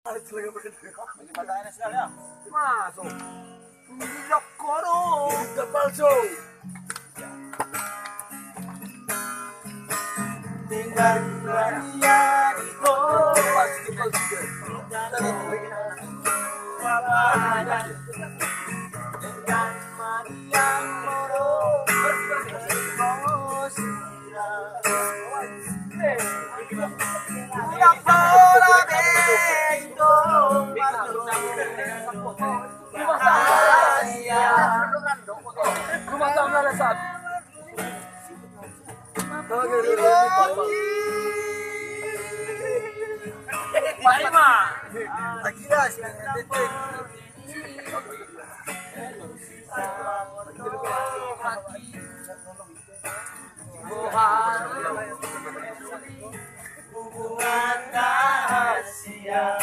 Matanya sekali ya. Masuk. Tidak koro. Tidak palsu. Tinggal dia di kota. Dengan Maria Moro. Hubungan rahasia.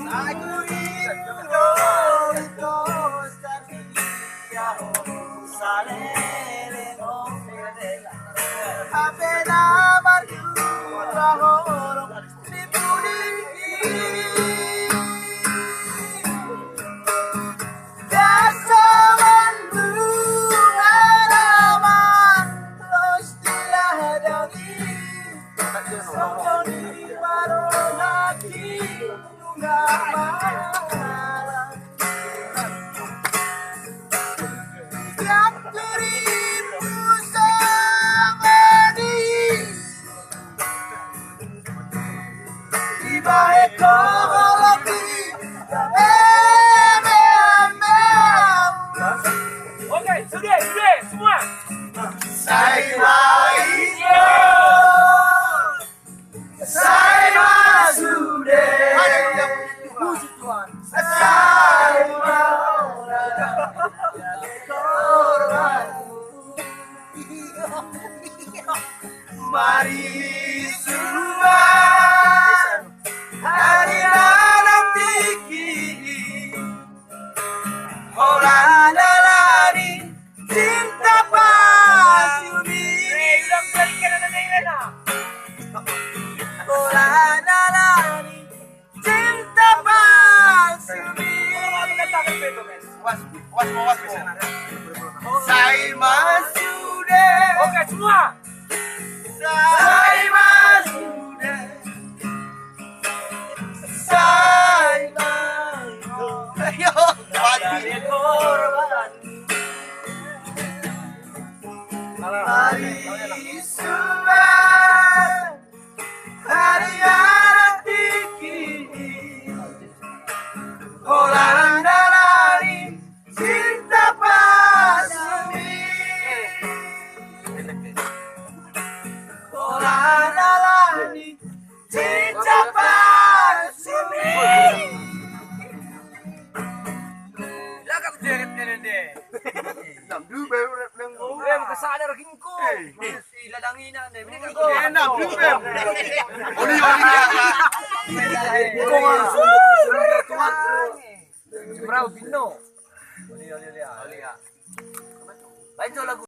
Aku itu salero apena marcura horo tribuni dasaman haraman los diladani soponi baronaki nungama. Oke, sudah semua. Mari semua hari nanti kini orang lalani cinta pasumi orang lalani cinta pasumi saya masude. Oke, semua. Saya masude. Saya ayo mati korban. Hari semua hari nanti kini orang dalari cinta pasumi orang dalari cinta pasumi. Lakat deret deh. Bem kesadar kingko. Ladangina deh. Ini kan Enak bem. Oli. Bravo Pino. Lain lagu.